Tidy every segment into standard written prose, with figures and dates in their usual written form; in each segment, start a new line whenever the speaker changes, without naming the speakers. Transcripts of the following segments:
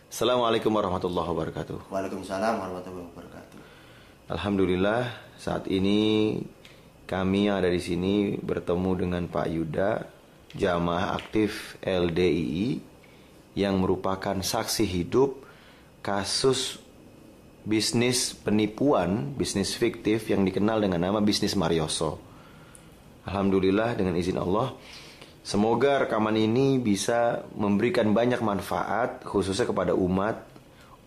Assalamualaikum warahmatullahi wabarakatuh.
Waalaikumsalam warahmatullahi wabarakatuh.
Alhamdulillah, saat ini kami yang ada di sini bertemu dengan Pak Yuda, jamaah aktif LDII yang merupakan saksi hidup kasus bisnis penipuan, bisnis fiktif yang dikenal dengan nama bisnis Marioso. Alhamdulillah, dengan izin Allah, semoga rekaman ini bisa memberikan banyak manfaat khususnya kepada umat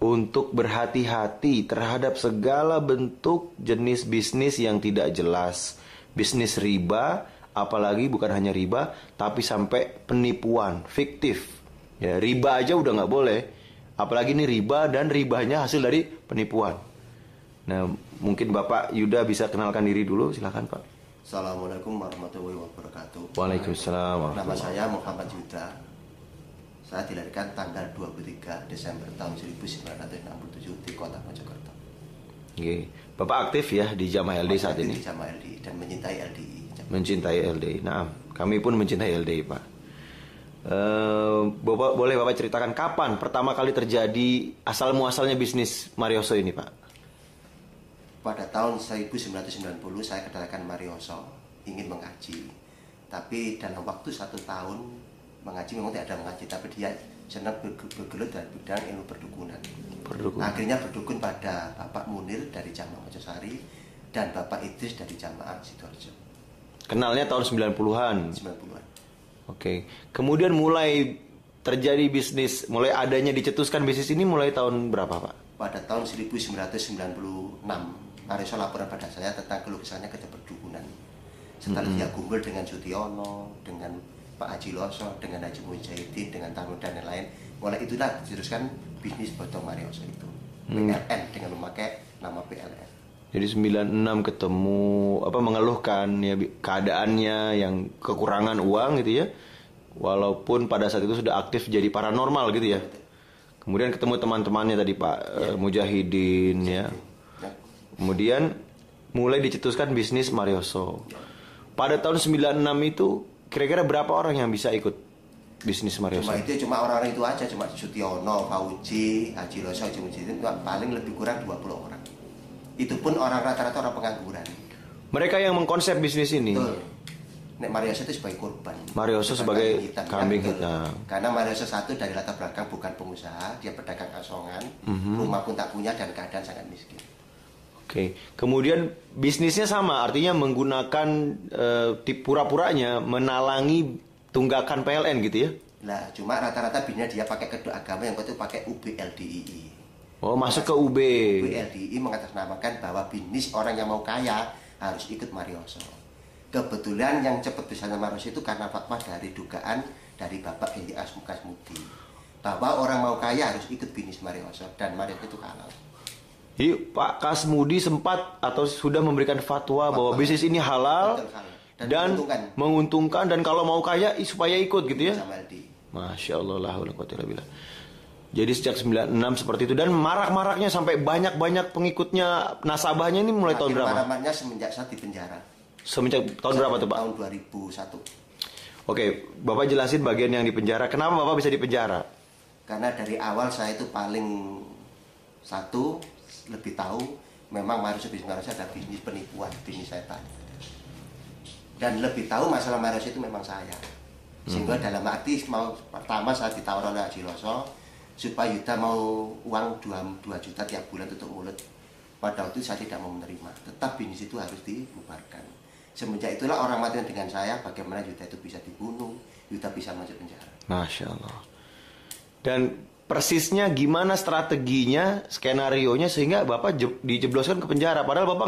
untuk berhati-hati terhadap segala bentuk jenis bisnis yang tidak jelas. Bisnis riba, apalagi bukan hanya riba, tapi sampai penipuan, fiktif. Ya, riba aja udah nggak boleh, apalagi ini riba dan ribanya hasil dari penipuan. Nah, mungkin Bapak Yuda bisa kenalkan diri dulu, silakan Pak.
Assalamualaikum warahmatullahi wabarakatuh.
Waalaikumsalam.
Nama saya Muhammad Yuda. Saya dilahirkan tanggal 23 Desember tahun 1967 di kota Mojokerto.
Oke. Bapak aktif ya di Jamaah LDI saat ini?
Di Jamaah LDI dan mencintai LDI.
Mencintai LDI. Nah, kami pun mencintai LDI, Pak. Boleh Bapak ceritakan kapan pertama kali terjadi asal muasalnya bisnis Marioso ini, Pak?
Pada tahun 1990 saya kedatangan Marioso ingin mengaji. Tapi dalam waktu 1 tahun mengaji memang tidak ada mengaji, tapi dia senang bergelut dalam bidang ilmu perdukunan. Akhirnya berdukun pada Bapak Munir dari Jamaah Mojosari dan Bapak Idris dari Jamaah Sidoarjo.
Kenalnya tahun 90-an.
90-an.
Oke. Kemudian mulai terjadi bisnis, mulai adanya dicetuskan bisnis ini mulai tahun berapa, Pak?
Pada tahun 1996, Marioso laporan pada saya tentang keluh kesahnya kerja perdukunan. Setelah dia kumpul dengan Sutiono, dengan Pak Haji Loso, dengan Haji Mujahidin, dengan Tamu dan lain-lain. Mulai itulah diteruskan bisnis bodong Marioso itu. PLN dengan memakai nama PLN.
Jadi 96 ketemu mengeluhkan ya keadaannya yang kekurangan uang gitu ya. Walaupun pada saat itu sudah aktif jadi paranormal gitu ya. Kemudian ketemu teman-temannya tadi Pak Mujahidin ya. Kemudian mulai dicetuskan bisnis Marioso. Pada tahun 96 itu kira-kira berapa orang yang bisa ikut bisnis Marioso?
Cuma orang-orang itu aja, cuma Sutiono, Fauji, Haji Loso, Haji Mujahidin, paling lebih kurang 20 orang. Itu pun orang rata-rata orang pengangguran.
Mereka yang mengkonsep bisnis ini.
Betul. Nek Marioso itu sebagai korban.
Marioso sebagai kambing hitam.
Karena Marioso satu dari latar belakang bukan pengusaha, dia pedagang asongan, rumah pun tak punya dan keadaan sangat miskin.
Oke, kemudian bisnisnya sama, artinya menggunakan pura-puranya menalangi tunggakan PLN gitu ya?
Nah, cuma rata-rata bisnisnya dia pakai kedua agama yang itu pakai UBLDII.
Oh, masuk ke UB.
UBLDII mengatasnamakan bahwa bisnis orang yang mau kaya harus ikut Marioso. Kebetulan yang cepat bisanya Marioso itu karena fatwa dari dugaan dari Bapak Hendy Asmukasmudi bahwa orang mau kaya harus ikut bisnis Marioso dan Marioso itu halal.
Jadi Pak Kasmudi sempat atau sudah memberikan fatwa bahwa bisnis ini halal, dan menguntungkan dan kalau mau kaya supaya ikut gitu ya. Masya Allah, la haula wala quwwata illa billah. Jadi sejak 96 seperti itu dan marak-maraknya sampai banyak-banyak pengikutnya, nasabahnya ini mulai tahun berapa?
Maraknya semenjak saya di penjara.
Semenjak tahun berapa tuh Pak?
Tahun 2001.
Oke, Bapak jelasin bagian yang di penjara. Kenapa Bapak bisa di penjara?
Karena dari awal saya itu paling lebih tahu memang Marioso ada bisnis penipuan, bisnis setan. Dan lebih tahu masalah Marioso itu memang saya. Sehingga dalam arti pertama saya ditawar oleh Haji Loso supaya Yuda mau uang 2 juta tiap bulan tutup mulut. Pada waktu itu saya tidak mau menerima. Tetap bisnis itu harus dibubarkan. Semenjak itulah orang mati dengan saya, bagaimana Yuda itu bisa dibunuh, Yuda bisa masuk penjara.
Masya Allah. Dan persisnya gimana strateginya, skenarionya sehingga Bapak dijebloskan ke penjara. Padahal Bapak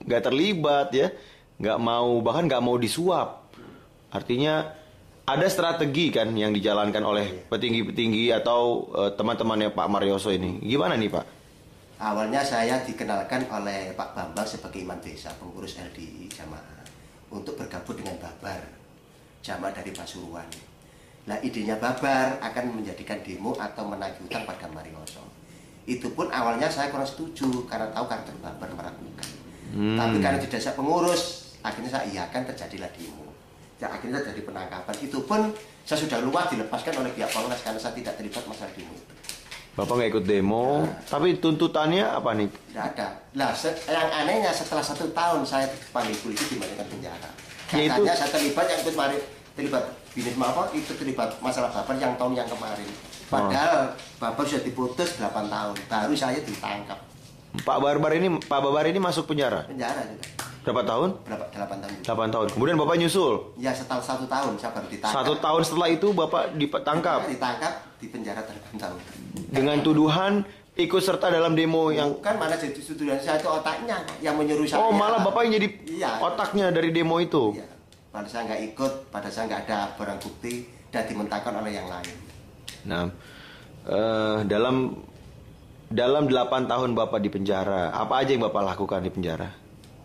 nggak terlibat ya, bahkan nggak mau disuap. Artinya ada strategi kan yang dijalankan oleh petinggi-petinggi atau teman-temannya Pak Marioso ini. Gimana nih Pak?
Awalnya saya dikenalkan oleh Pak Bambang sebagai imam desa, pengurus LDI Jamaah, untuk bergabung dengan Babar, Jamaah dari Pasuruan. Nah, idenya Babar akan menjadikan demo atau menagih utang pada Marioso. Itu pun awalnya saya kurang setuju karena tahu karakter Babar meragukan. Tapi karena tidak saya pengurus, akhirnya saya iakan, terjadilah demo. Ya, akhirnya terjadi penangkapan. Itu pun saya sudah luar dilepaskan oleh pihak Polres karena saya tidak terlibat masalah demo itu.
Bapak nggak ikut demo, tapi tuntutannya apa nih?
Tidak ada. Lah, yang anehnya setelah 1 tahun saya dipanggil polisi dimasukkan penjara.
Yaitu
Katanya saya terlibat yang ikut terlibat bisnis apa? Itu terlibat masalah baper yang tahun yang kemarin. Padahal baper sudah diputus 8 tahun, baru saya ditangkap.
Pak Babar ini masuk penjara.
Penjara juga.
Berapa tahun?
8 tahun.
8 tahun. Kemudian Bapak nyusul.
Ya setelah 1 tahun saya baru ditangkap.
1 tahun setelah itu Bapak ditangkap.
Ditangkap di penjara 8 tahun.
Dengan tuduhan ikut serta dalam demo yang
kan mana jadi tuduhan saya itu otaknya yang menyuruh saya.
Oh, malah Bapak yang jadi
iya,
otaknya dari demo itu.
Iya. Padahal saya nggak ikut, padahal saya nggak ada barang bukti dan dimentahkan oleh yang lain.
Nah, dalam 8 tahun Bapak di penjara, apa aja yang Bapak lakukan di penjara?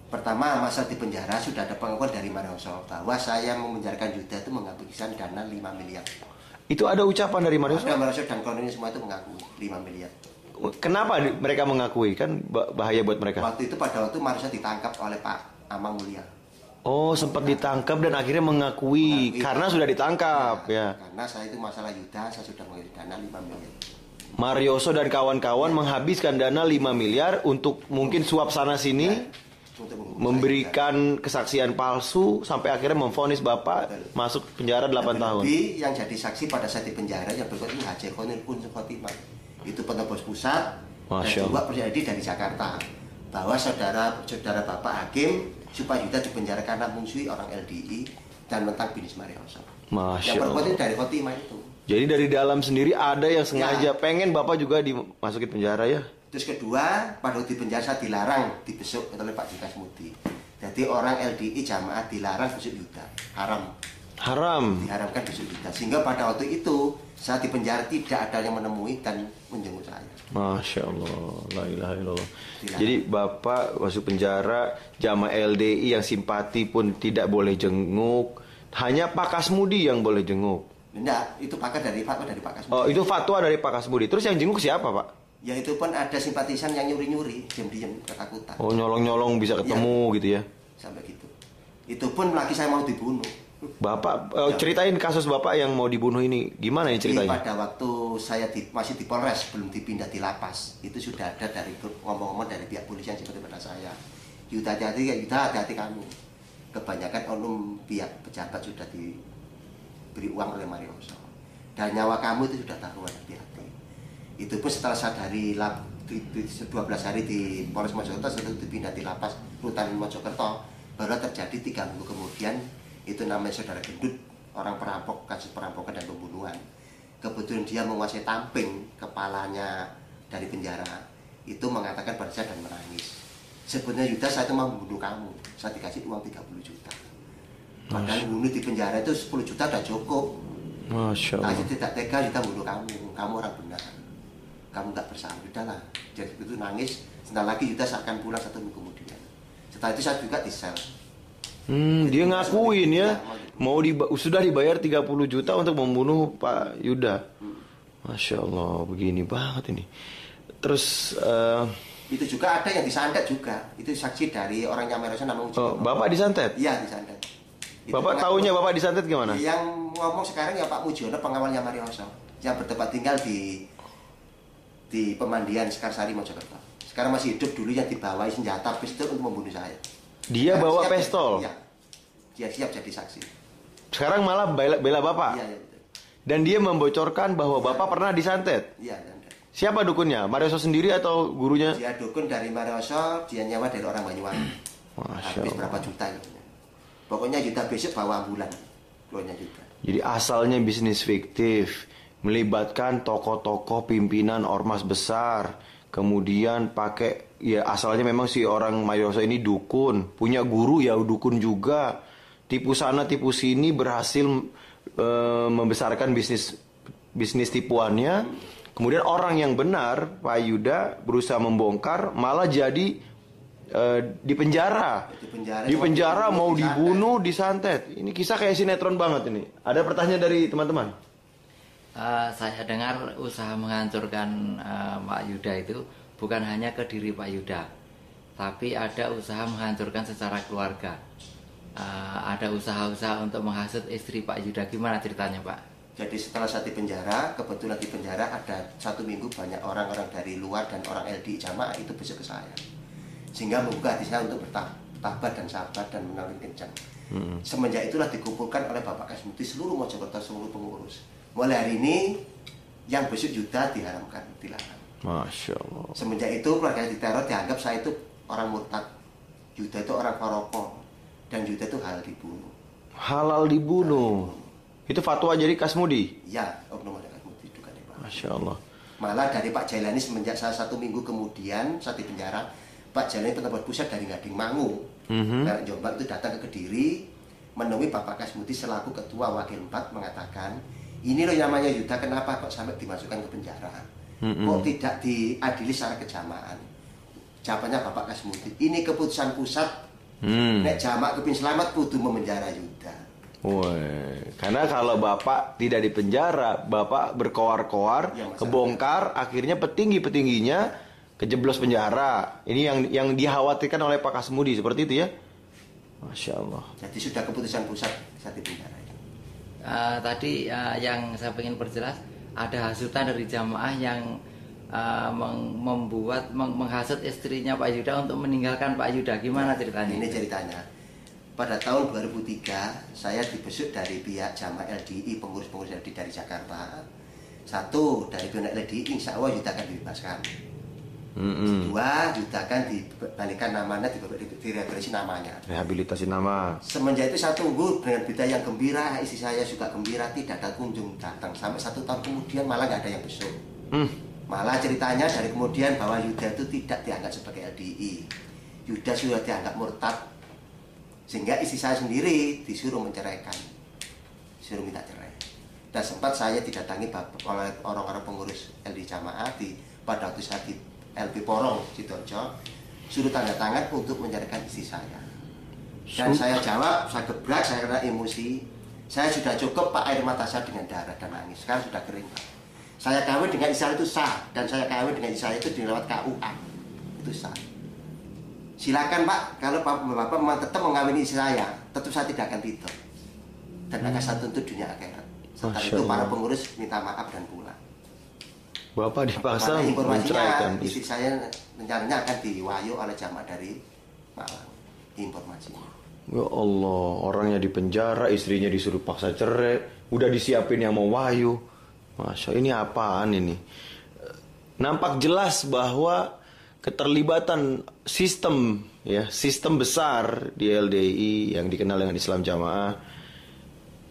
Pertama, masa di penjara sudah ada pengakuan dari Marioso bahwa saya memenjarakan Yuda itu menghabiskan dana 5 miliar.
Itu ada ucapan dari Marioso?
Ada Marioso dan kawan ini semua itu mengaku 5 miliar.
Kenapa mereka mengakui? Kan bahaya buat mereka.
Waktu itu pada waktu Marioso ditangkap oleh Pak Amang Mulia.
Oh, sempat ditangkap dan akhirnya mengakui karena sudah ditangkap ya.
Karena saya itu masalah Yuda, saya sudah mengirim dana 5 miliar.
Marioso dan kawan-kawan menghabiskan dana 5 miliar untuk mungkin suap sana sini, memberikan kesaksian palsu sampai akhirnya memvonis Bapak masuk penjara 8 tahun.
Yang jadi saksi pada saat di penjara yang berikut ini Haji Khonir Khotimah. Itu penebus pusat dan juga pribadi dari Jakarta. Bahwa saudara Bapak Hakim supaya Yuda dipenjara karena mengusui orang LDI dan tentang bisnis Marioso. Yang berikut ini dari Khotimah itu. Jadi
dari dalam sendiri ada yang sengaja pengen Bapak juga dimasukin penjara ya?
Terus kedua, pada di penjara saya dilarang dibesuk oleh Pak Jika Smudi. Jadi orang LDI jamaah dilarang besuk Yuda. Haram. Diharamkan besuk Yuda. Sehingga pada waktu itu saya di penjara tidak ada yang menemui dan menjenguk saya.
Masya Allah, la ilaha illallah. Jadi Bapak masuk penjara, jamaah LDI yang simpati pun tidak boleh jenguk. Hanya Pak Kasmudi yang boleh jenguk.
Enggak, itu fatwa dari Pak Kasmudi.
Oh, itu fatwa dari Pak Kasmudi. Terus yang jenguk siapa, Pak?
Ya itu pun ada simpatisan yang nyuri-nyuri, diam-diam ketakutan.
Oh, nyolong-nyolong bisa ketemu ya, gitu ya?
Sampai gitu. Itu pun lagi saya mau dibunuh.
Bapak, ceritain kasus Bapak yang mau dibunuh ini. Gimana ini ceritanya?
Pada waktu saya masih di Polres, belum dipindah di lapas. Itu sudah ada dari ngomong-ngomong dari pihak polisian seperti pada saya. Yuda hati-hati kamu. Kebanyakan oknum pihak pejabat sudah beri uang oleh Marioso dan nyawa kamu itu sudah taruhan, hati-hati. Itu pun setelah saya dari 12 hari di Polres Mojokerto, setelah dipindah di lapas rutan Mojokerto, baru terjadi 3 minggu kemudian itu namanya saudara Gendut, orang perampok, kasus perampokan dan pembunuhan. Kebetulan dia menguasai tamping kepalanya dari penjara, itu mengatakan pada saya dan menangis, sebenarnya Yuda saya itu mau membunuh kamu, saya dikasih uang 30 juta. Padahal bunuh di penjara itu 10 juta udah cukup.
Masya Allah.
Tapi tidak tega kita bunuh kamu orang benar, kamu nggak bersalah, udahlah. Jadi itu nangis. Sebentar lagi Yuda akan pulang 1 minggu kemudian. Setelah itu saya juga di sel.
Dia ngakuin ya, sudah dibayar 30 juta untuk membunuh Pak Yuda. Masya Allah, begini banget ini. Terus
itu juga ada yang disantet juga. Itu saksi dari orang yang Marioso namanya Uji.
Oh, Bapak disantet?
Iya, disantet.
Bapak tahunya Bapak disantet gimana?
Yang ngomong sekarang ya Pak Mujiono, pengawalnya Marioso, yang bertempat tinggal di Pemandian Sekarsari Mojokerto. Sekarang masih hidup, dulu yang dibawa senjata pistol untuk membunuh saya.
Dia bawa pistol?
Iya. Dia siap jadi saksi.
Sekarang malah bela Bapak?
Iya, betul.
Dan dia membocorkan bahwa Bapak pernah disantet?
Iya,
Siapa dukunnya? Marioso sendiri atau gurunya?
Dia dukun dari Marioso, dia nyawa dari orang Banyuwangi.
Masya
habis
Allah.
berapa juta gitu. Pokoknya Yuda besok bawa ambulan. Keluarnya Yuda.
Jadi asalnya bisnis fiktif, melibatkan tokoh-tokoh pimpinan ormas besar, kemudian pakai ya asalnya memang si orang Marioso ini dukun, punya guru ya dukun juga, tipu sana tipu sini berhasil membesarkan bisnis tipuannya. Kemudian orang yang benar Pak Yuda berusaha membongkar, malah jadi di penjara mau dibunuh, disantet. Ini kisah kayak sinetron banget ini. Ada pertanyaan dari teman-teman?
Saya dengar usaha menghancurkan Pak Yuda itu bukan hanya ke diri Pak Yuda, tapi ada usaha menghancurkan secara keluarga. Ada usaha-usaha untuk menghasut istri Pak Yuda. Gimana ceritanya, Pak?
Jadi setelah saya di penjara, kebetulan di penjara ada 1 minggu banyak orang-orang dari luar dan orang LDI Jamaah itu besok ke saya. Sehingga membuka hati saya untuk bertabat dan sabar dan menangin kencang. Semenjak itulah dikumpulkan oleh Bapak Kasmuti seluruh Mojokerto, seluruh pengurus. Mulai hari ini yang besok Yuda diharamkan, dilarang.
Masya Allah.
Semenjak itu keluarga diteror, dianggap saya itu orang murtad. Yuda itu orang koroko dan Yuda itu halal dibunuh.
Halal dibunuh. Itu fatwa jadi Kasmudi?
Ya, oknum ada Kasmuti itu kan Pak.
Masya Allah.
Malah dari Pak Jailani semenjak saya 1 minggu kemudian saat di penjara, Pak Jailani pejabat pusat dari Gading Mangu, dari Jombang itu datang ke Kediri, menemui Bapak Kasmuti selaku ketua wakil 4 mengatakan, ini loh namanya Yuda, kenapa kok sampai dimasukkan ke penjara? Kok tidak diadili secara kejamaan? Jawabannya Bapak Kasmuti, ini keputusan pusat. Nek jamak kepin selamat kudu memenjara Yuda.
Woi, karena kalau Bapak tidak di penjara, Bapak berkoar-koar,
Ya,
kebongkar, akhirnya petingginya kejeblos penjara. Ini yang dikhawatirkan oleh Pak Kasmudi, seperti itu ya? Masya Allah.
Jadi sudah keputusan pusat saat di penjara itu.
Tadi yang saya ingin perjelas, ada hasutan dari jamaah yang menghasut istrinya Pak Yuda untuk meninggalkan Pak Yuda. Gimana ceritanya?
Ini ceritanya. Pada tahun 2003 saya dibesuk dari pihak jamaah LDI, pengurus-pengurus LDI dari Jakarta. 1 dari pihak LDI, insya Allah Yuda akan dibebaskan. 2, Yuda akan dibalikan namanya, direhabilitasi namanya.
Rehabilitasi nama.
Semenjak itu saya tunggu dengan berita yang gembira, istri saya juga gembira, tidak ada kunjung datang. Sampai 1 tahun kemudian malah nggak ada yang besuk. Malah ceritanya dari kemudian bahwa Yuda itu tidak dianggap sebagai LDI. Yuda sudah dianggap murtad. Sehingga istri saya sendiri disuruh menceraikan, disuruh minta cerai. Dan sempat saya didatangi oleh orang-orang pengurus LDI Jamaah pada waktu saya di LP Porong Sidoarjo, suruh tanda tangan untuk menceraikan istri saya. Dan saya jawab, saya gebrak, saya kena emosi. Saya sudah cukup Pak, air mata saya dengan darah dan nangis. Sekarang sudah kering Pak. Saya kawin dengan istri saya itu sah, dan saya kawin dengan istri saya itu dilewat KUA, itu sah. Silakan Pak, kalau Bapak memang tetap mengawini istri saya, tetap saya tidak akan tidur. Dan akan saya tuntut dunia akhirat. Setelah itu para pengurus minta maaf dan pulang.
Bapak dipaksa
Informasinya
menceraikan
istri saya rencananya akan diwayu oleh jamaah dari Malang. Informasinya.
Ya Allah, orangnya di penjara, istrinya disuruh paksa cerai, udah disiapin yang mau wayu. Masya, ini apaan ini? Nampak jelas bahwa keterlibatan sistem besar di LDI yang dikenal dengan Islam Jamaah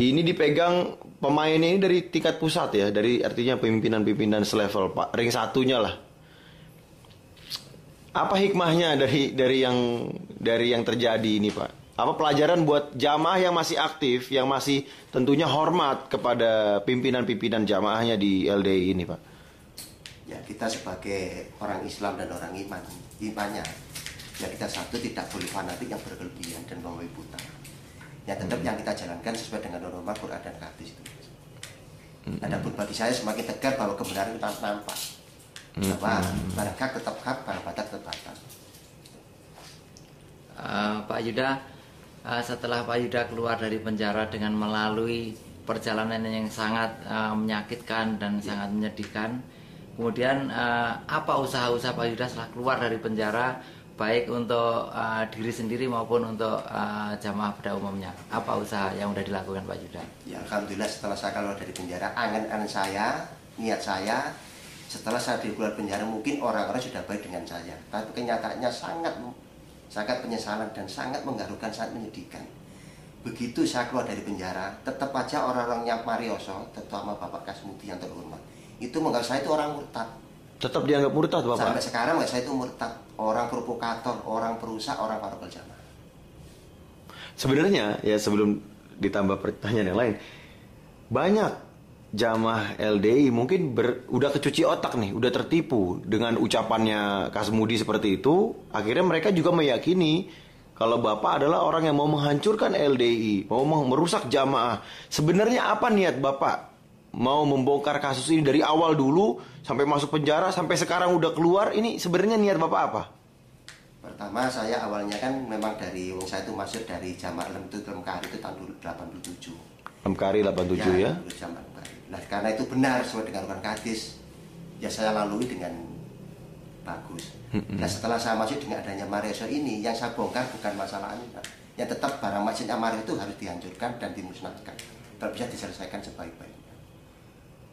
ini dipegang pemainnya ini dari tingkat pusat ya, dari artinya pimpinan-pimpinan selevel Pak ring satunya lah. Apa hikmahnya dari yang terjadi ini Pak? Apa pelajaran buat jamaah yang masih aktif, yang masih tentunya hormat kepada pimpinan-pimpinan jamaahnya di LDI ini Pak?
Ya, kita sebagai orang Islam dan orang imannya, ya kita satu tidak boleh fanatik yang berkelebihan dan melampaui buta. Ya tetap yang kita jalankan sesuai dengan norma Quran dan hadis itu. Adapun bagi saya semakin tegar bahwa kebenaran itu nampak. Bahwa barang hak tetap hak, barang batas tetap batas.
Pak Yuda, setelah Pak Yuda keluar dari penjara dengan melalui perjalanan yang sangat menyakitkan dan sangat menyedihkan, kemudian apa usaha-usaha Pak Yuda setelah keluar dari penjara, baik untuk diri sendiri maupun untuk jamaah pada umumnya? Apa usaha yang sudah dilakukan Pak Yuda?
Ya Alhamdulillah, setelah saya keluar dari penjara, angan-angan saya, niat saya, setelah saya keluar penjara mungkin orang-orang sudah baik dengan saya, tapi kenyataannya sangat penyesalan dan sangat mengharukan, sangat menyedihkan. Begitu saya keluar dari penjara, tetap aja orang-orang yang marioso, terutama Bapak Kasmuti yang terhormat, itu menganggap saya itu orang murtad.
Tetap dianggap murtad Bapak?
Sampai sekarang saya itu murtad, orang provokator, orang perusak, orang farokal jamaah.
Sebenarnya ya, sebelum ditambah pertanyaan yang lain, banyak jamaah LDI mungkin udah kecuci otak nih, udah tertipu dengan ucapannya Kasmudi seperti itu. Akhirnya mereka juga meyakini kalau Bapak adalah orang yang mau menghancurkan LDI, mau merusak jamaah. Sebenarnya apa niat Bapak? Mau membongkar kasus ini dari awal dulu sampai masuk penjara, sampai sekarang udah keluar, ini sebenarnya niat Bapak apa?
Pertama, saya awalnya kan memang dari saya itu masuk dari jamaah Lemkari itu tahun 87.
Lemkari 87 ya?
Jamaah Lemkari. Nah karena itu benar sesuai dengan Rukan Kadis, ya saya lalui dengan bagus. Nah setelah saya masuk dengan adanya Marioso ini, yang saya bongkar bukan masalah ini, yang tetap barang masjidnya Mario itu harus dihancurkan dan dimusnahkan, kalau bisa diselesaikan sebaik-baiknya.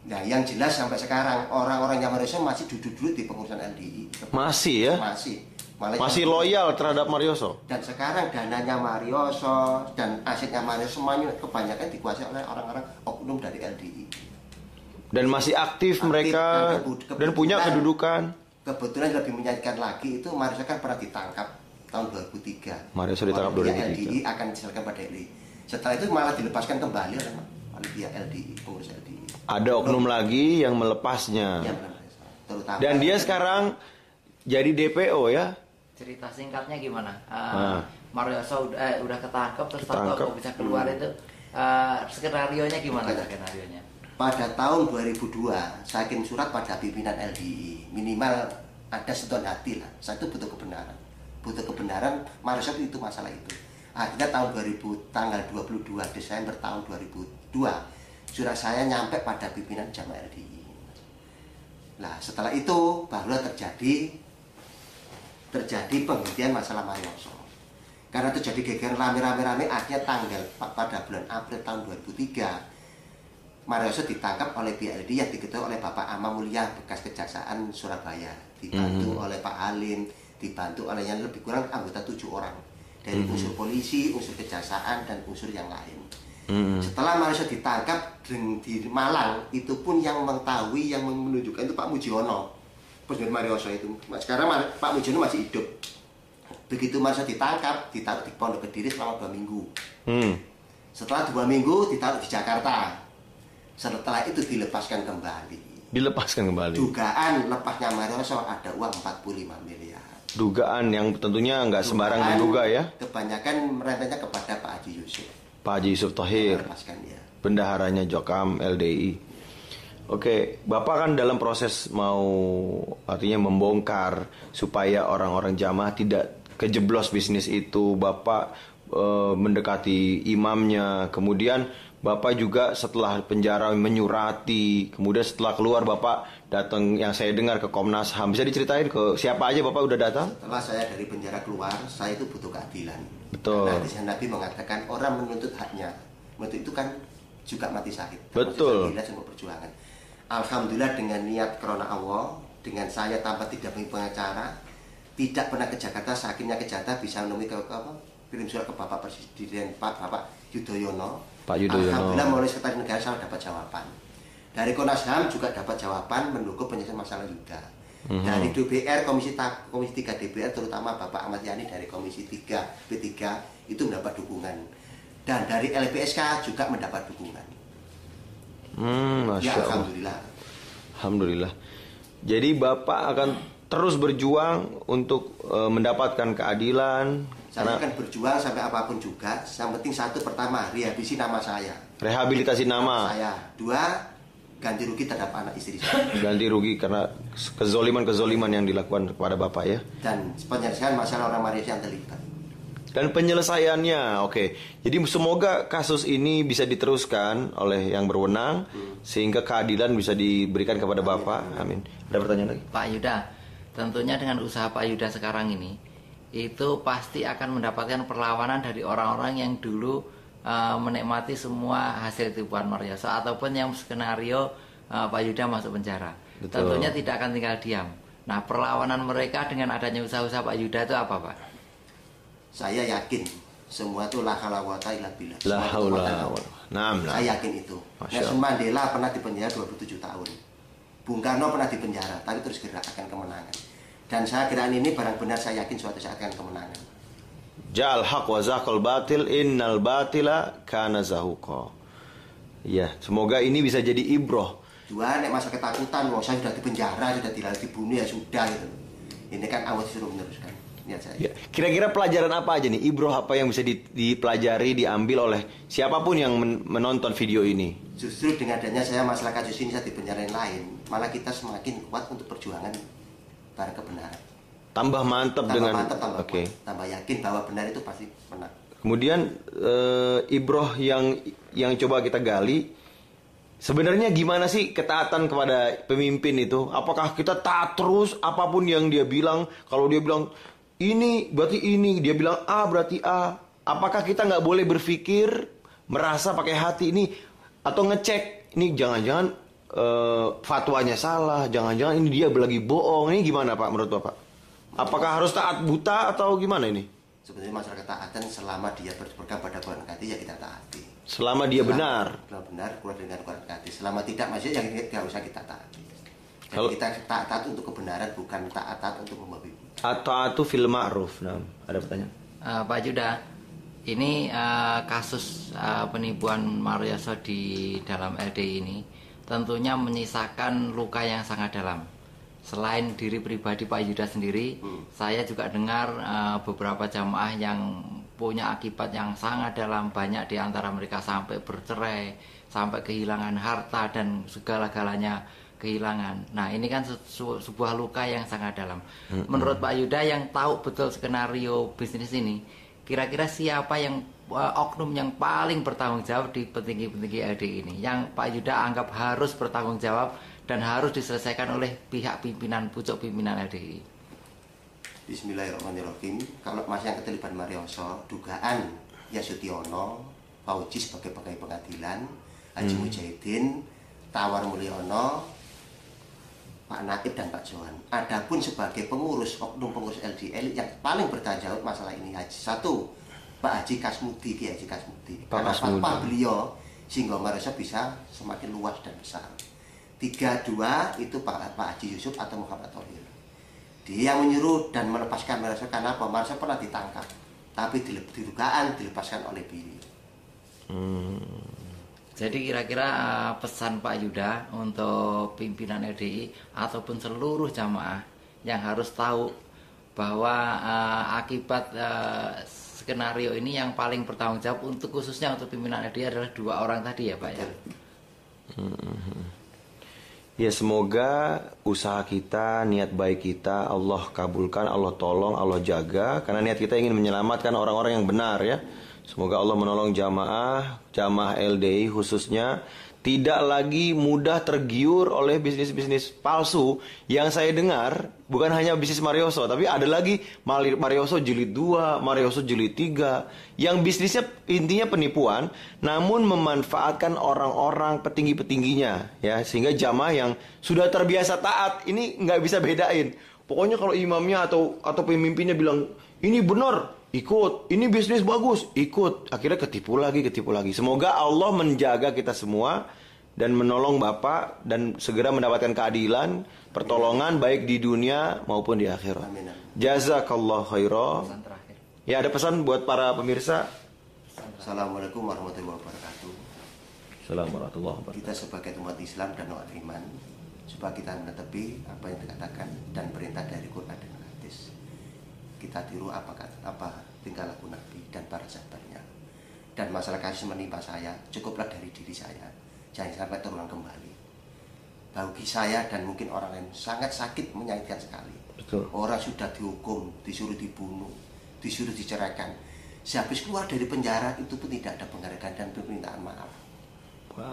Nah yang jelas sampai sekarang orang-orang yang Marioso masih duduk-duduk di pengurusan LDI.
Masih ya?
Masih
loyal terhadap Marioso.
Dan sekarang dananya Marioso dan asetnya Marioso semuanya kebanyakan dikuasai oleh orang-orang oknum dari LDI.
Dan masih aktif mereka dan punya kedudukan.
Kebetulan lebih menyakitkan lagi itu Marioso kan pernah ditangkap tahun 2003.
Marioso ditangkap 2003.
LDI akan diserahkan pada LDI. Setelah itu malah dilepaskan kembali oleh pihak LDI, pengurus LDI.
Ada oknum lagi yang melepasnya.
Ya, terutama.
Dan dia sekarang jadi DPO ya.
Cerita singkatnya gimana? Marioso udah ketangkep terus tahu bisa keluar itu skenario-nya gimana skenario-nya?
Pada tahun 2002 saya kirim surat pada pimpinan LDI, minimal ada sentuhan hati lah. Saya itu butuh kebenaran Marioso itu masalah itu. Akhirnya tahun 2000 tanggal 22 Desember tahun 2002 surat saya nyampe pada pimpinan Jamaah LDI. Nah setelah itu barulah terjadi penghentian masalah Marioso. Karena terjadi geger rame-rame akhirnya pada bulan April tahun 2003 Marioso ditangkap oleh pihak LDI yang diketuai oleh Bapak Ama Mulia bekas Kejaksaan Surabaya, dibantu oleh Pak Halim, dibantu oleh yang lebih kurang anggota 7 orang dari unsur polisi, unsur kejaksaan dan unsur yang lain. Setelah Marioso ditangkap di Malang, itu pun yang mengetahui, yang menunjukkan itu Pak Mujiono, Presiden Marioso itu. Sekarang Pak Mujiono masih hidup. Begitu Marioso ditangkap, ditaruh di Pondok Kediri selama 2 minggu. Setelah 2 minggu ditaruh di Jakarta. Setelah itu dilepaskan kembali. Dugaan lepasnya Marioso ada uang 45 miliar.
Dugaan yang tentunya nggak sembarang menduga ya.
Kebanyakan merentanya kepada Pak Haji Yusuf.
Pak Haji Yusuf Thohir, bendaharanya Jokam LDI. Oke, Bapak kan dalam proses artinya membongkar supaya orang-orang jamaah tidak kejeblos bisnis itu. Bapak mendekati imamnya, kemudian Bapak juga setelah penjara menyurati, kemudian setelah keluar Bapak datang yang saya dengar ke Komnas HAM. Bisa diceritain ke siapa aja Bapak udah datang?
Setelah saya dari penjara keluar, saya itu butuh keadilan.
Betul.
Karena hadis Nabi mengatakan orang menuntut haknya, menuntut itu kan juga mati syahid.
Betul.
Tidak semua perjuangan. Alhamdulillah dengan niat karena Allah, dengan saya tanpa tidak punya pengacara, tidak pernah ke Jakarta, sakitnya ke Jakarta bisa menemui kirim surat ke Bapak Presiden Bapak Yudhoyono. Alhamdulillah melalui Sekretaris Negara saya dapat jawaban. Dari Komnas HAM juga dapat jawaban mendukung penyelesaian masalah Yuda. Dari DPR Komisi 3 DPR terutama Bapak Ahmad Yani dari Komisi 3 P3 itu mendapat dukungan. Dan dari LPSK juga mendapat dukungan.
Masya
Allah.
Alhamdulillah. Jadi Bapak akan terus berjuang untuk mendapatkan keadilan.
Saya akan berjuang sampai apapun juga. Yang penting satu, pertama rehabilitasi nama saya.
Rehabilitasi nama
saya. 2, ganti rugi terhadap anak istri saya.
Ganti rugi karena kezoliman yang dilakukan kepada Bapak ya.
Dan penyelesaian masalah orang Malaysia yang terlibat.
Dan penyelesaiannya, oke. Jadi semoga kasus ini bisa diteruskan oleh yang berwenang sehingga keadilan bisa diberikan kepada Bapak. Amin. Ada pertanyaan lagi?
Pak Yuda, tentunya dengan usaha Pak Yuda sekarang ini itu pasti akan mendapatkan perlawanan dari orang-orang yang dulu menikmati semua hasil tipuan Marioso ataupun yang skenario Pak Yuda masuk penjara.
Betul.
Tentunya tidak akan tinggal diam. Nah, perlawanan mereka dengan adanya usaha-usaha Pak Yuda itu apa, Pak?
Saya yakin semua itu la haula wala quwata illa billah. Saya yakin itu. Nelson Mandela pernah dipenjara 27 tahun. Bung Karno pernah dipenjara, tapi terus gerak akan kemenangan. Dan saya gerakan ini barang benar, saya yakin suatu saat akan kemenangan.
Ja'al haq wa zaqal batil innal batila kana zahuqa. Ya, semoga ini bisa jadi ibroh.
2, nek masa ketakutan, saya sudah dipenjara, sudah dibunuh ya sudah gitu. Ini kan Allah disuruh meneruskan.
Ya. Kira-kira pelajaran apa aja nih, ibroh apa yang bisa dipelajari, diambil oleh siapapun yang menonton video ini?
Justru dengan adanya saya masalah kasus ini saya dipenjarain lain, malah kita semakin kuat untuk perjuangan barang kebenaran.
Tambah mantap dengan
tambah yakin bahwa benar itu pasti menang.
Kemudian ibroh yang coba kita gali, Sebenarnya gimana sih ketaatan kepada pemimpin itu? Apakah kita taat terus apapun yang dia bilang? Kalau dia bilang ini berarti ini, dia bilang A berarti A. Apakah kita nggak boleh berpikir, merasa pakai hati ini, atau ngecek ini jangan-jangan fatwanya salah, jangan-jangan ini dia lagi bohong? Ini gimana Pak menurut Bapak? Apakah harus taat buta atau gimana ini?
Sebenarnya masalah ketaatan selama dia berpegang pada Quran dan hadis ya kita taati.
Selama dia benar.
Selama benar keluar dengan Quran dan hadis. Selama tidak masih yang tidak usah kita taati. Jadi
Kalau
kita taat untuk kebenaran, bukan taat untuk membabi buta.
atau fil ma'ruf. Nah, ada pertanyaan.
Pak Juda, ini kasus penipuan Marioso di dalam LDI ini tentunya menyisakan luka yang sangat dalam. Selain diri pribadi Pak Yuda sendiri, saya juga dengar beberapa jamaah yang punya akibat yang sangat dalam. Banyak di antara mereka sampai bercerai, sampai kehilangan harta dan segala-galanya kehilangan. Nah, ini kan sebuah luka yang sangat dalam. Menurut Pak Yuda yang tahu betul skenario bisnis ini, kira-kira siapa yang oknum yang paling bertanggung jawab di petinggi-petinggi LDI ini, yang Pak Yuda anggap harus bertanggung jawab dan harus diselesaikan oleh pihak pimpinan, pucuk pimpinan LDI?
Bismillahirrahmanirrahim. Kalau masih yang keterlibatan Marioso, dugaan Yasutiono, Fauji sebagai pegawai pengadilan, Haji Mujahidin, Tawar Mulyono, Pak Naib dan Pak Johan. Adapun sebagai pengurus, oknum pengurus LDI yang paling bertanggung jawab masalah ini, satu, Pak Haji Kasmudi, Ki Haji Kasmudi. Karena fatwa beliau sehingga Marioso bisa semakin luas dan besar. 3-2 itu Pak Haji Yusuf atau Muhammad Thohir. Dia yang menyuruh dan melepaskan Marioso karena apa? Marioso pernah ditangkap, tapi didugaan dilepaskan oleh beliau.
Jadi kira-kira pesan Pak Yuda untuk pimpinan LDI ataupun seluruh jamaah yang harus tahu bahwa akibat skenario ini yang paling bertanggung jawab untuk khususnya untuk pimpinan LDI adalah 2 orang tadi ya Pak ya.
Ya, semoga usaha kita, niat baik kita Allah kabulkan, Allah tolong, Allah jaga. Karena niat kita ingin menyelamatkan orang-orang yang benar ya. Semoga Allah menolong jamaah LDI khususnya tidak lagi mudah tergiur oleh bisnis-bisnis palsu yang saya dengar. Bukan hanya bisnis Marioso, tapi ada lagi Marioso jilid 2, Marioso jilid 3, yang bisnisnya intinya penipuan, namun memanfaatkan orang-orang petinggi-petingginya, ya, sehingga jamaah yang sudah terbiasa taat ini nggak bisa bedain. Pokoknya kalau imamnya atau pemimpinnya bilang ini benar, ikut, ini bisnis bagus, ikut. Akhirnya ketipu lagi. Semoga Allah menjaga kita semua dan menolong Bapak dan segera mendapatkan keadilan, pertolongan baik di dunia maupun di akhirat.
Amin.
Jazakallah khairan.
Pesan terakhir.
Ya, ada pesan buat para pemirsa.
Assalamualaikum warahmatullahi wabarakatuh.
Assalamualaikum warahmatullahi wabarakatuh.
Kita sebagai umat Islam dan umat iman, supaya kita menetepi apa yang dikatakan dan perintah dari Quran dan hadis. Kita tiru apa tingkah laku Nabi dan para sahabatnya. Dan masalah kasus menimpa saya, cukuplah dari diri saya, jangan sampai terulang kembali. Bagi saya dan mungkin orang lain sangat sakit, menyakitkan sekali.
Betul.
Orang sudah dihukum, disuruh dibunuh, disuruh diceraikan, sehabis keluar dari penjara itu pun tidak ada penghargaan dan permintaan maaf.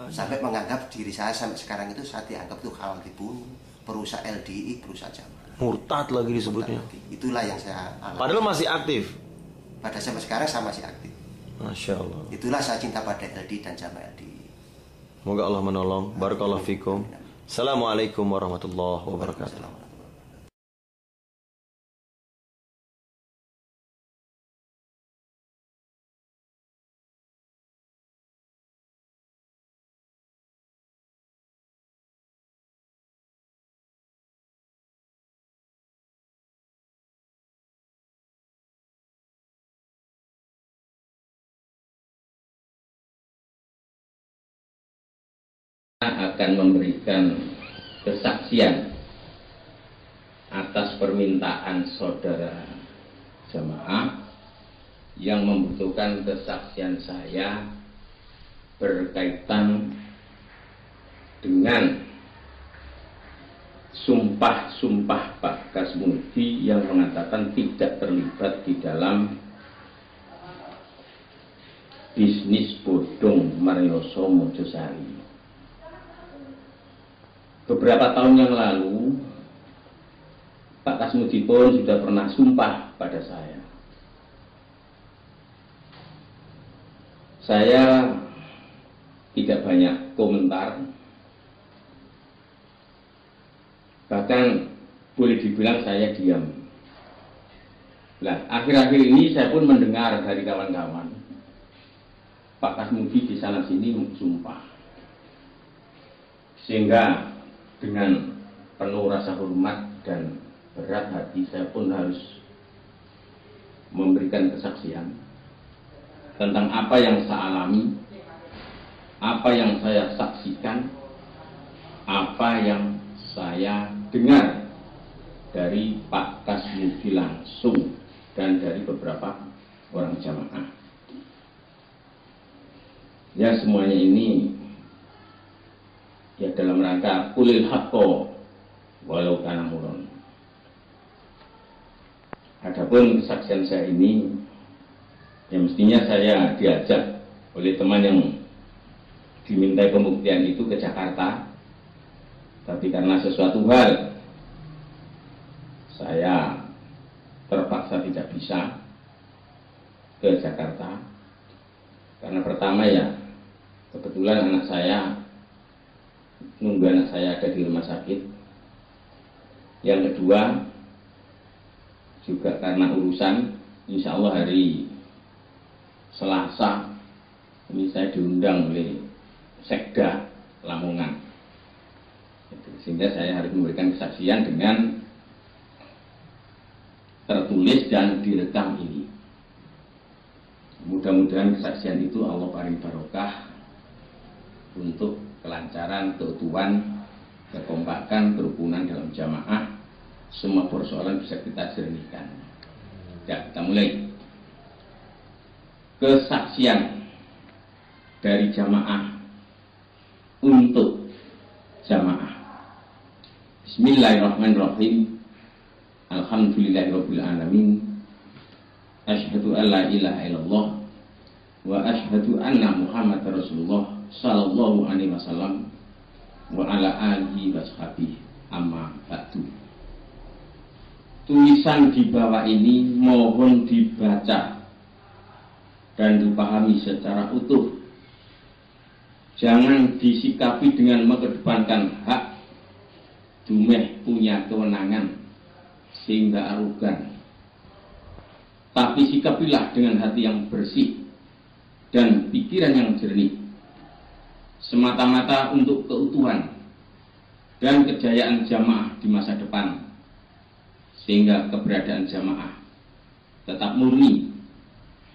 Sampai menganggap diri saya sampai sekarang itu saya dianggap itu halal dibunuh, perusahaan LDI, perusahaan jamaah.
Murtad lagi disebutnya.
Itulah yang saya alami.
Padahal masih aktif.
Pada sampai sekarang saya masih aktif.
Masya Allah.
Itulah saya cinta pada LDI dan jamaah LDI.
Semoga Allah menolong. Barakallahu fikum. Assalamualaikum warahmatullahi wabarakatuh.
Akan memberikan kesaksian atas permintaan saudara jamaah yang membutuhkan kesaksian saya berkaitan dengan sumpah-sumpah Pak Kasmudi yang mengatakan tidak terlibat di dalam bisnis bodong Marioso Mojosari. beberapa tahun yang lalu Pak Kasmudi pun sudah pernah sumpah pada saya. Saya tidak banyak komentar, bahkan boleh dibilang saya diam. Nah, akhir-akhir ini saya pun mendengar dari kawan-kawan Pak Kasmudi di sana sini sumpah, sehingga dengan penuh rasa hormat dan berat hati saya pun harus memberikan kesaksian tentang apa yang saya alami, apa yang saya saksikan, apa yang saya dengar dari Pak Kasmudi langsung dan dari beberapa orang jamaah. Ya, semuanya ini ya dalam rangka kulil haqqo walau kana murun. Adapun kesaksian saya ini, ya mestinya saya diajak oleh teman yang dimintai pembuktian itu ke Jakarta, tapi karena sesuatu hal saya terpaksa tidak bisa ke Jakarta. Karena pertama ya, kebetulan anak saya, nunggu anak saya ada di rumah sakit. Yang kedua, juga karena urusan, insya Allah hari Selasa ini saya diundang oleh Sekda Lamongan, sehingga saya harus memberikan kesaksian dengan tertulis dan direkam ini. Mudah-mudahan kesaksian itu Allah paling barokah untuk kelancaran, keutuhan, kekompakan, kerukunan dalam jamaah. Semua persoalan bisa kita jernihkan. Ya, kita mulai. Kesaksian dari jamaah untuk jamaah. Bismillahirrahmanirrahim. Alhamdulillahirabbil alamin. Asyhadu an la ilaha illallah wa asyhadu anna Muhammadar Rasulullah sallallahu alaihi wasallam wa ala alihi washabihi, amma ba'du. Tulisan di bawah ini mohon dibaca dan dipahami secara utuh. Jangan disikapi dengan mengedepankan hak, dumeh punya kewenangan sehingga arogan. Tapi sikapilah dengan hati yang bersih dan pikiran yang jernih, semata-mata untuk keutuhan dan kejayaan jamaah di masa depan, sehingga keberadaan jamaah tetap murni,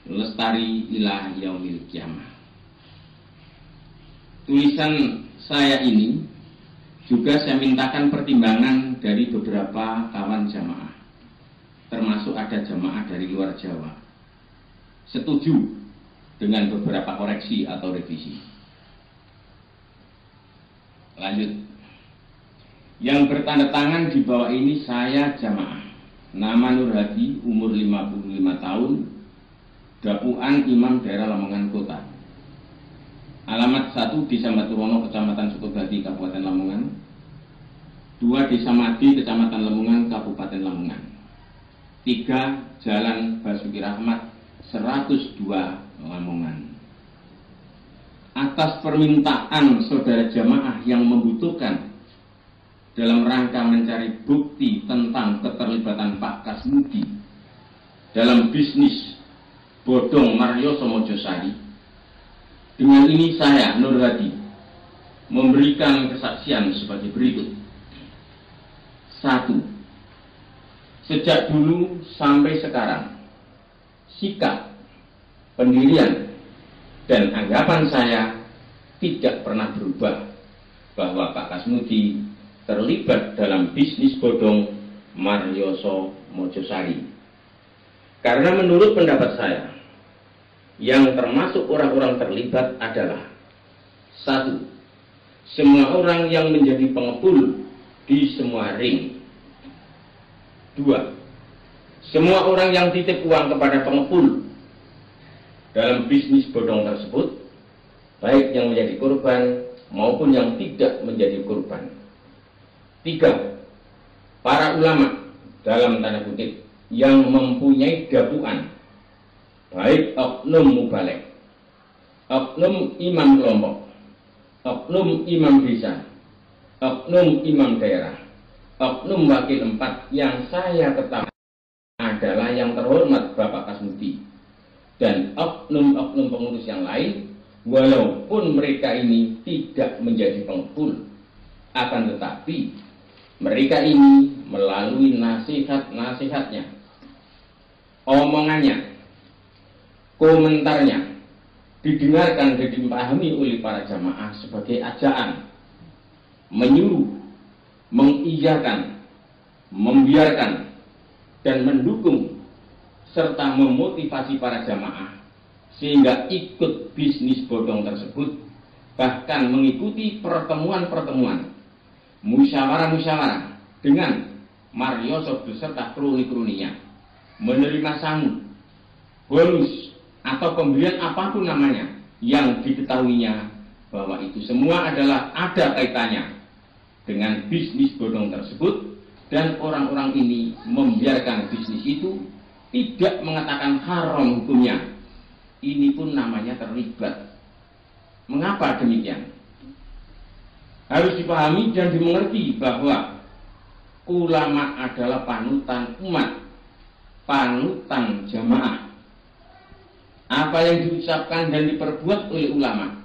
lestari ila yaumil qiyamah. Tulisan saya ini juga saya mintakan pertimbangan dari beberapa kawan jamaah, termasuk ada jamaah dari luar Jawa, setuju dengan beberapa koreksi atau revisi. Lanjut. Yang bertanda tangan di bawah ini saya jamaah. Nama Nur Hadi, umur 55 tahun, Dapuan Imam Daerah Lamongan Kota. Alamat 1 Desa Baturono, Kecamatan Sukobadi, Kabupaten Lamongan. 2 Desa Madi, Kecamatan Lamongan, Kabupaten Lamongan. 3 Jalan Basuki Rahmat 102, Lamongan. Atas permintaan saudara jamaah yang membutuhkan dalam rangka mencari bukti tentang keterlibatan Pak Kasmudi dalam bisnis bodong Marioso Mojosari, dengan ini saya, Nur Hadi, memberikan kesaksian sebagai berikut. 1. Sejak dulu sampai sekarang, sikap, pendirian, dan anggapan saya tidak pernah berubah bahwa Pak Kasmudi terlibat dalam bisnis bodong Marioso Mojosari. Karena menurut pendapat saya, yang termasuk orang-orang terlibat adalah 1. Semua orang yang menjadi pengepul di semua ring. 2. Semua orang yang titip uang kepada pengepul dalam bisnis bodong tersebut, baik yang menjadi korban maupun yang tidak menjadi korban, Tiga, para ulama dalam tanda kutip yang mempunyai dapuan, baik oknum mubalek, oknum imam kelompok, oknum imam desa, oknum imam daerah, oknum wakil 4 yang saya ketahui adalah yang terhormat Bapak Kasmudi dan oknum-oknum pengurus yang lain, walaupun mereka ini tidak menjadi pengepul, akan tetapi mereka ini melalui nasihat-nasihatnya, omongannya, komentarnya didengarkan dan dipahami oleh para jamaah sebagai ajaan, menyuruh, mengiyakan, membiarkan, dan mendukung serta memotivasi para jamaah sehingga ikut bisnis bodong tersebut, bahkan mengikuti pertemuan-pertemuan, musyawarah-musyawarah dengan Marioso beserta kroni-kroninya, menerima samu, bonus, atau pemberian apapun namanya yang diketahuinya bahwa itu semua adalah ada kaitannya dengan bisnis bodong tersebut, dan orang-orang ini membiarkan bisnis itu, tidak mengatakan haram hukumnya. Ini pun namanya terlibat. Mengapa demikian? Harus dipahami dan dimengerti bahwa ulama adalah panutan umat, panutan jamaah. Apa yang diucapkan dan diperbuat oleh ulama,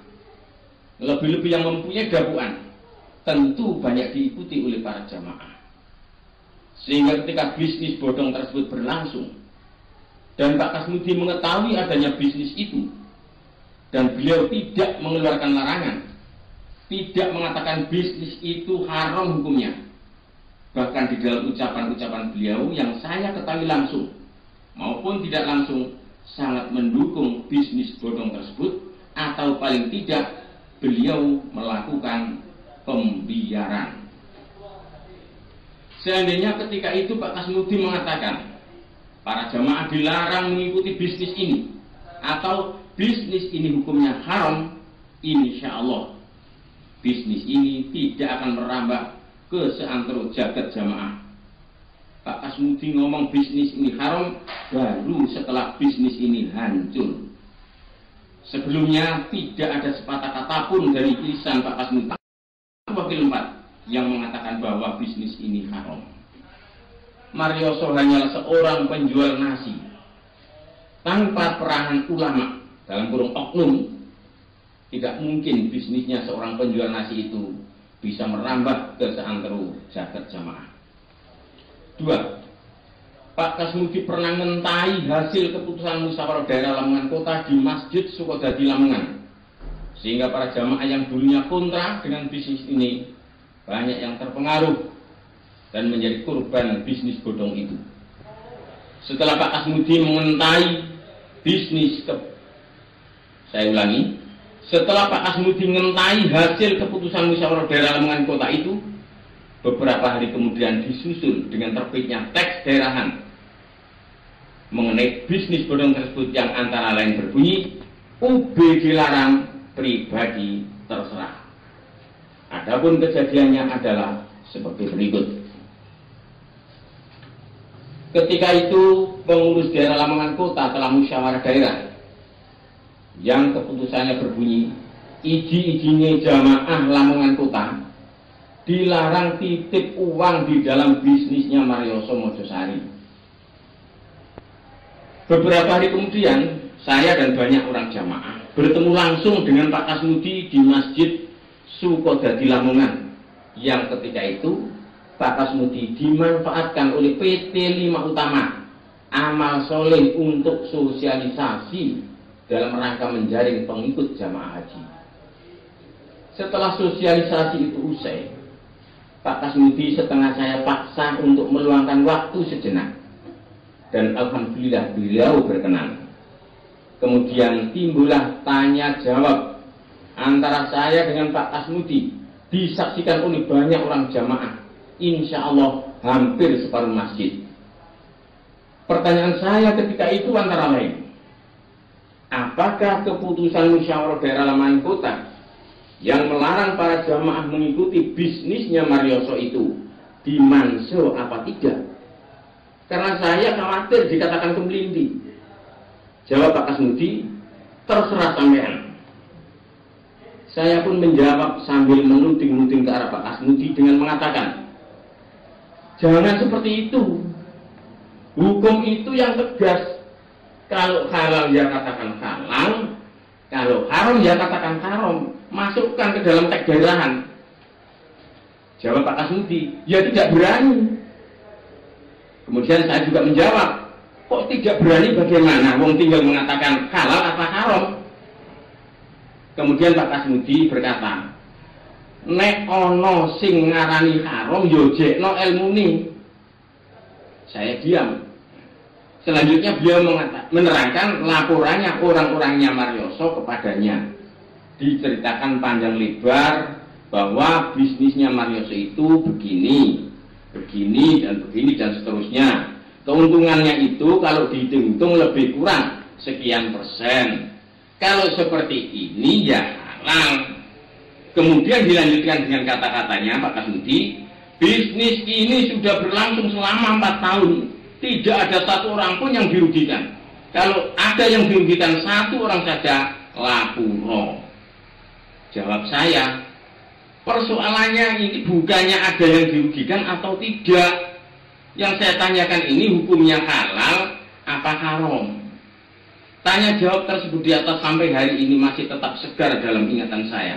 lebih-lebih yang mempunyai dakwaan, tentu banyak diikuti oleh para jamaah. Sehingga ketika bisnis bodong tersebut berlangsung dan Pak Kasmudi mengetahui adanya bisnis itu, dan beliau tidak mengeluarkan larangan, tidak mengatakan bisnis itu haram hukumnya, bahkan di dalam ucapan-ucapan beliau yang saya ketahui langsung maupun tidak langsung sangat mendukung bisnis bodong tersebut, atau paling tidak beliau melakukan pembiaran. Seandainya ketika itu Pak Kasmudi mengatakan para jamaah dilarang mengikuti bisnis ini, atau bisnis ini hukumnya haram, insya Allah bisnis ini tidak akan merambah ke seantero jagat jamaah. Pak Kasmudi ngomong bisnis ini haram baru setelah bisnis ini hancur. Sebelumnya tidak ada sepatah kata pun dari lisan Pak Kasmudi wakil 4 yang mengatakan bahwa bisnis ini haram. Marioso hanyalah seorang penjual nasi. Tanpa peranan ulama, dalam kurung oknum, tidak mungkin bisnisnya seorang penjual nasi itu bisa merambah ke seantero jagat jamaah. 2. Pak Kasmudi pernah mengetahui hasil keputusan musyawarah daerah Lamongan Kota di Masjid Sukodadi Lamongan, sehingga para jamaah yang dulunya kontra dengan bisnis ini banyak yang terpengaruh dan menjadi korban bisnis bodong itu. Setelah Pak Kasmudi mengetahui bisnis setelah Pak Kasmudi mengetahui hasil keputusan musyawarah daerah Lamongan Kota itu, beberapa hari kemudian disusul dengan terbitnya teks daerahan mengenai bisnis bodong tersebut yang antara lain berbunyi UB dilarang, pribadi terserah. Adapun kejadiannya adalah seperti berikut. Ketika itu pengurus daerah Lamongan Kota telah musyawarah daerah yang keputusannya berbunyi iji-ijinya jamaah Lamongan Kota dilarang titip uang di dalam bisnisnya Marioso Mojosari. Beberapa hari kemudian, saya dan banyak orang jamaah bertemu langsung dengan Pak Kasmudi di Masjid Sukodadi Lamongan, yang ketika itu Pak Kasmudi dimanfaatkan oleh PT 5 Utama Amal Soleh untuk sosialisasi dalam rangka menjaring pengikut jamaah haji. Setelah sosialisasi itu usai, Pak Kasmudi setengah saya paksa untuk meluangkan waktu sejenak, dan alhamdulillah beliau berkenan. Kemudian timbullah tanya jawab antara saya dengan Pak Kasmudi, disaksikan oleh banyak orang jamaah, insya Allah hampir separuh masjid. Pertanyaan saya ketika itu antara lain, apakah keputusan musyawarah daerah Lamongan Kota yang melarang para jamaah mengikuti bisnisnya Marioso itu dimanso apa tidak? Karena saya khawatir dikatakan kemelinti. Jawab Pak Kasmudi, terserah sampean. Saya pun menjawab sambil menuding-nuding ke arah Pak Kasmudi dengan mengatakan, jangan seperti itu. Hukum itu yang tegas. Kalau halal ya katakan halal, kalau haram ya katakan haram. Masukkan ke dalam teks daerahan. Jawab Pak Kasmudi, ya tidak berani. Kemudian saya juga menjawab, kok tidak berani bagaimana? Wong tinggal mengatakan halal apa haram. Kemudian Pak Kasmudi berkata, nek ono sing ngarani haram yo jekno elmuni. Saya diam. Selanjutnya beliau menerangkan laporannya orang-orangnya Marioso kepadanya. Diceritakan panjang lebar bahwa bisnisnya Marioso itu begini dan seterusnya. Keuntungannya itu kalau dihitung lebih kurang sekian persen. Kalau seperti ini ya halal. Kemudian dilanjutkan dengan kata-katanya Pak Kasmudi, bisnis ini sudah berlangsung selama 4 tahun. Tidak ada satu orang pun yang dirugikan. Kalau ada yang dirugikan satu orang saja, lapuro. Jawab saya, persoalannya ini bukannya ada yang dirugikan atau tidak. Yang saya tanyakan ini hukumnya halal apa haram. Tanya jawab tersebut di atas sampai hari ini masih tetap segar dalam ingatan saya.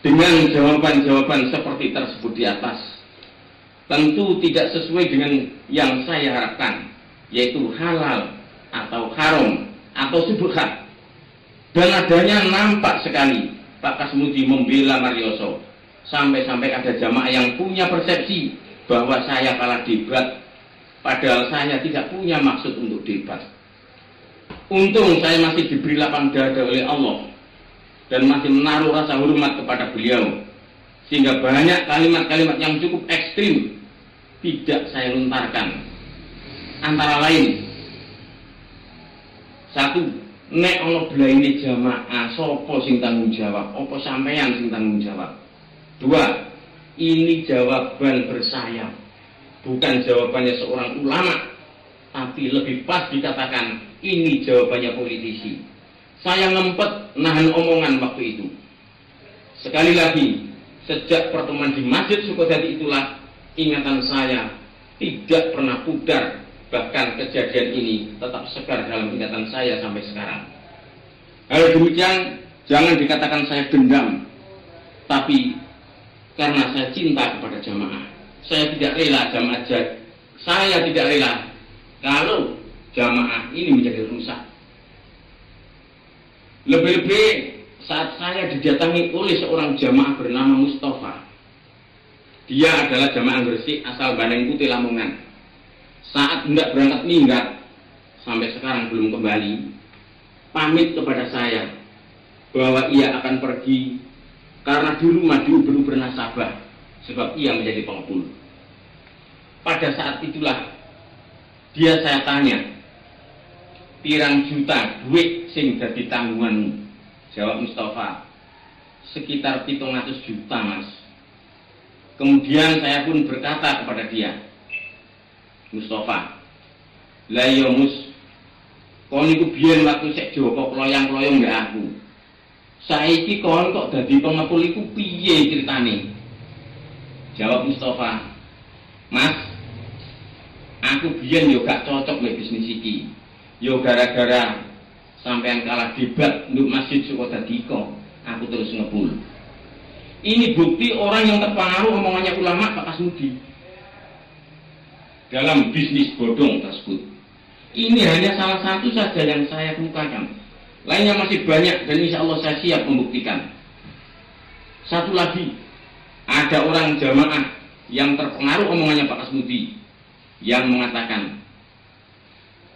Dengan jawaban-jawaban seperti tersebut di atas, tentu tidak sesuai dengan yang saya harapkan, yaitu halal atau haram atau subhat. Dan adanya nampak sekali Pak Kasmudi membela Marioso. Sampai-sampai ada jamaah yang punya persepsi bahwa saya kalah debat, padahal saya tidak punya maksud untuk debat. Untung saya masih diberi lapang dada oleh Allah dan masih menaruh rasa hormat kepada beliau, sehingga banyak kalimat-kalimat yang cukup ekstrim tidak saya lontarkan. Antara lain, 1, nek ana blaine jamaah sapa sing tanggung jawab? Apa sampeyan sing tanggung jawab? 2, ini jawaban bersayap, bukan jawabannya seorang ulama, tapi lebih pas dikatakan ini jawabannya politisi. Saya ngempet nahan omongan waktu itu. Sekali lagi, sejak pertemuan di Masjid Sukodadi itulah ingatan saya tidak pernah pudar. Bahkan kejadian ini tetap segar dalam ingatan saya sampai sekarang. Hal demikian jangan dikatakan saya dendam, tapi karena saya cinta kepada jamaah. Saya tidak rela saya tidak rela kalau jamaah ini menjadi rusak. Lebih-lebih saat saya didatangi oleh seorang jamaah bernama Mustafa. Dia adalah jamaah Gresik asal Bandeng Putih Lamongan. Saat hendak berangkat minggat, sampai sekarang belum kembali, pamit kepada saya bahwa ia akan pergi karena di rumah diuber-uber nasabah, sebab ia menjadi pengepul. Pada saat itulah dia saya tanya, pirang juta duit sing dadi tanggunganmu? Jawab Mustafa, sekitar 700 juta mas. Kemudian saya pun berkata kepada dia, Mustafa, lah ya mus, kon iku biyen waktu sik Joko kloyang-kloyong mbek aku. Saiki kon kok dadi pengepul iku piye ceritane? Jawab Mustafa, mas, aku biyen yo gak cocok mbek bisnis iki. Yo gara-gara sampean kalah debat nduk Masjid Sukodadi kok aku terus ngepul. Ini bukti orang yang terpengaruh omongannya ulama Pak Kasmudi dalam bisnis bodong tersebut. Ini hanya salah satu saja yang saya kemukakan. Lainnya masih banyak dan insya Allah saya siap membuktikan. Satu lagi, ada orang jamaah yang terpengaruh omongannya Pak Kasmudi yang mengatakan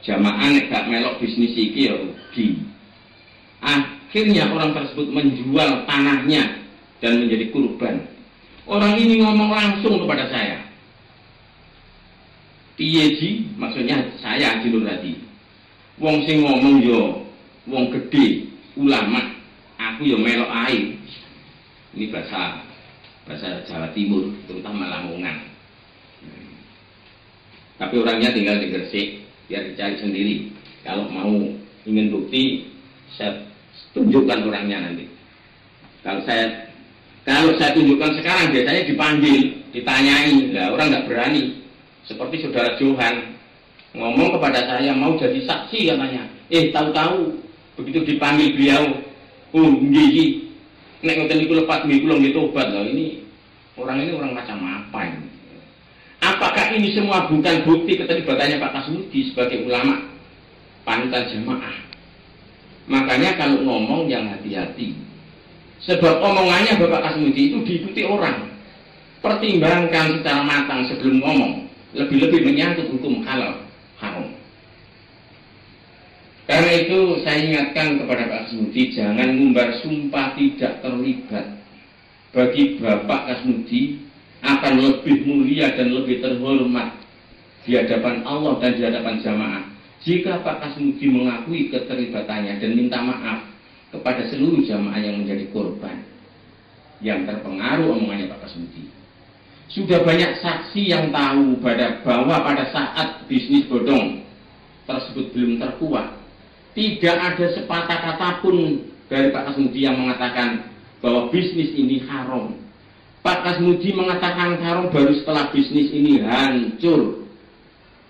jamaah nek gak melok bisnis iki ya rugi. Akhirnya orang tersebut menjual tanahnya dan menjadi kurban. Orang ini ngomong langsung kepada saya. Piye ji, maksudnya saya Haji Nur Hadi. Wong sing ngomong yo wong gede, ulama, aku yo melok ae. Ini bahasa bahasa Jawa Timur, terutama Lamongan. Tapi orangnya tinggal di Gresik, biar dicari sendiri. Kalau mau ingin bukti, saya tunjukkan orangnya nanti. Kalau saya tunjukkan sekarang, biasanya dipanggil, ditanyai, lah orang nggak berani. Seperti saudara Johan ngomong kepada saya mau jadi saksi katanya. Tahu-tahu begitu dipanggil beliau, nggih, nek ngoten niku lepat nggih kula nggih tobat. Loh, ini orang macam apa ini? Apakah ini semua bukan bukti keterlibatannya Pak Kasmudi sebagai ulama panutan jamaah? Makanya kalau ngomong yang hati-hati. Sebab omongannya Bapak Kasmudi itu diikuti orang. Pertimbangkan secara matang sebelum ngomong. Lebih-lebih menyangkut hukum halal haram. Karena itu saya ingatkan kepada Pak Kasmudi, jangan ngumbar sumpah tidak terlibat. Bagi Bapak Kasmudi akan lebih mulia dan lebih terhormat di hadapan Allah dan di hadapan jamaah jika Pak Kasmudi mengakui keterlibatannya dan minta maaf kepada seluruh jamaah yang menjadi korban yang terpengaruh omongannya Pak Kasmudi. Sudah banyak saksi yang tahu bahwa pada saat bisnis bodong tersebut belum terkuat, tidak ada sepatah kata pun dari Pak Kasmudi yang mengatakan bahwa bisnis ini haram. Pak Kasmudi mengatakan haram baru setelah bisnis ini hancur.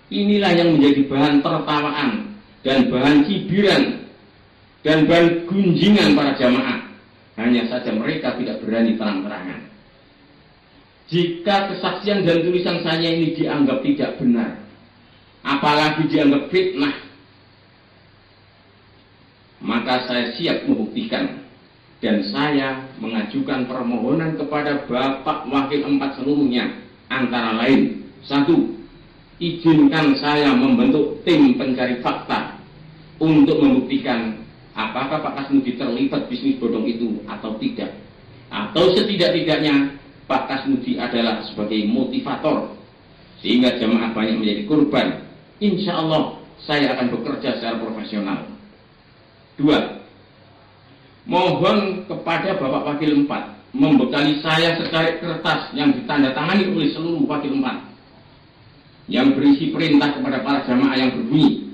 Inilah yang menjadi bahan tertawaan dan bahan cibiran dan bahan gunjingan para jamaah. Hanya saja mereka tidak berani terang-terangan. Jika kesaksian dan tulisan saya ini dianggap tidak benar, apalagi dianggap fitnah, maka saya siap membuktikan. Dan saya mengajukan permohonan kepada Bapak Wakil 4 seluruhnya, antara lain, 1. Izinkan saya membentuk tim pencari fakta untuk membuktikan apakah Pak Kasmudi terlibat bisnis bodong itu atau tidak. Atau setidak-tidaknya Pak Kasmudi adalah sebagai motivator sehingga jamaah banyak menjadi korban. Insya Allah saya akan bekerja secara profesional. 2. Mohon kepada Bapak Wakil 4 membekali saya secari kertas yang ditandatangani oleh seluruh Wakil 4 yang berisi perintah kepada para jamaah yang berbunyi,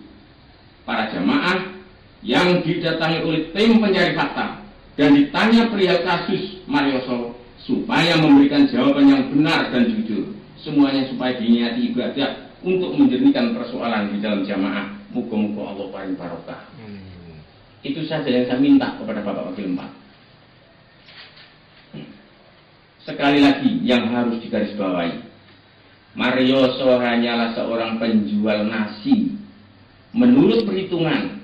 para jamaah yang didatangi oleh tim pencari fakta dan ditanya perihal kasus Marioso supaya memberikan jawaban yang benar dan jujur, semuanya supaya diniati ibadah untuk menjernihkan persoalan di dalam jamaah. Muga-muga Allah paling barokah. Itu saja yang saya minta kepada Bapak Wakil 4. Sekali lagi yang harus digarisbawahi, Marioso hanyalah seorang penjual nasi. Menurut perhitungan,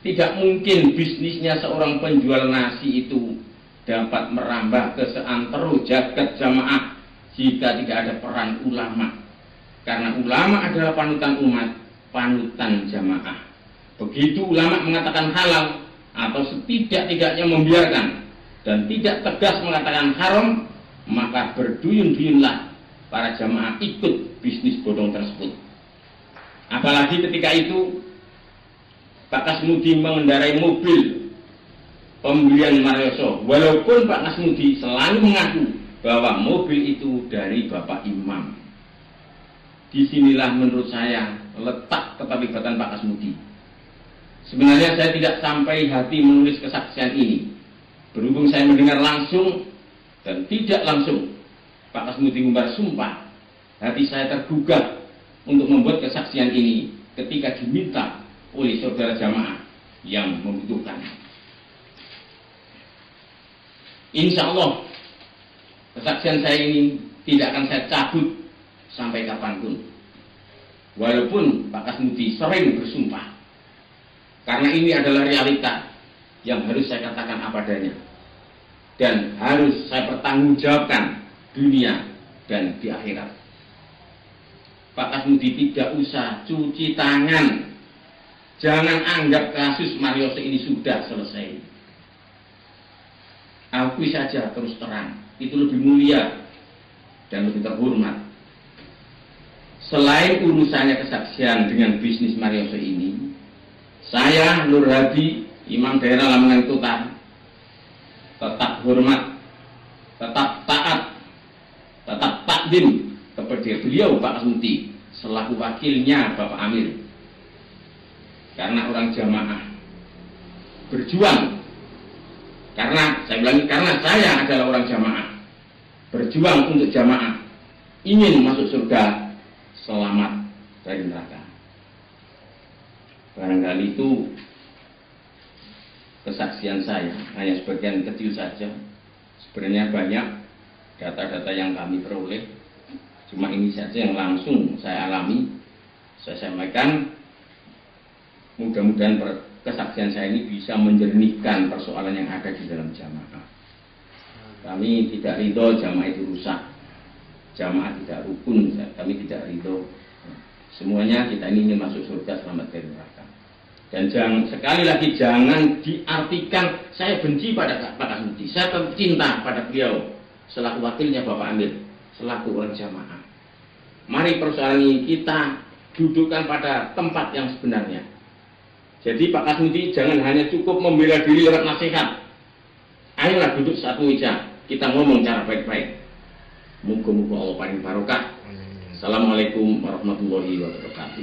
tidak mungkin bisnisnya seorang penjual nasi itu dapat merambah ke seantero jagat jamaah jika tidak ada peran ulama. Karena ulama adalah panutan umat, panutan jamaah. Begitu ulama mengatakan halal atau setidak-tidaknya membiarkan dan tidak tegas mengatakan haram, maka berduyun-duyunlah para jamaah ikut bisnis bodong tersebut. Apalagi ketika itu Pak Kasmudi mengendarai mobil pembelian Marioso, walaupun Pak Kasmudi selalu mengaku bahwa mobil itu dari Bapak Imam. Disinilah menurut saya letak keterlibatan Pak Kasmudi. Sebenarnya saya tidak sampai hati menulis kesaksian ini. Berhubung saya mendengar langsung dan tidak langsung Pak Kasmudi ngumbar sumpah, hati saya tergugah untuk membuat kesaksian ini ketika diminta oleh saudara jamaah yang membutuhkan. Insya Allah kesaksian saya ini tidak akan saya cabut sampai kapanpun. Walaupun Pak Kasmudi sering bersumpah. Karena ini adalah realita yang harus saya katakan apa adanya. Dan harus saya pertanggungjawabkan dunia dan di akhirat. Pak Kasmudi tidak usah cuci tangan. Jangan anggap kasus Marioso ini sudah selesai. Akui saja terus terang. Itu lebih mulia dan lebih terhormat. Selain urusannya kesaksian dengan bisnis Marioso ini, saya Nur Hadi, Imam Daerah Lamongan Kota, tetap hormat, tetap taat takdim kepada beliau Pak Kasmuti selaku wakilnya Bapak Amir. Karena orang jamaah berjuang, karena saya adalah orang jamaah, berjuang untuk jamaah, ingin masuk surga, selamat dari neraka. Barangkali itu kesaksian saya, hanya sebagian kecil saja. Sebenarnya banyak data-data yang kami peroleh, cuma ini saja yang langsung saya alami, saya sampaikan. Mudah-mudahan kesaksian saya ini bisa menjernihkan persoalan yang ada di dalam jamaah. Kami tidak ridho jamaah itu rusak, jamaah tidak rukun, kami tidak ridho. Semuanya kita ini ingin masuk surga, selamat dari neraka. Dan sekali lagi jangan diartikan saya benci pada Pak Kasmuti, saya cinta pada beliau selaku wakilnya Bapak Amir, selaku orang jamaah. Mari persoalan ini kita dudukkan pada tempat yang sebenarnya. Jadi Pak Kasmuti jangan hanya cukup membela diri lewat nasihat. Ayolah duduk satu meja, kita ngomong cara baik-baik. Moga-moga Allah paling barokah. Assalamualaikum warahmatullahi wabarakatuh.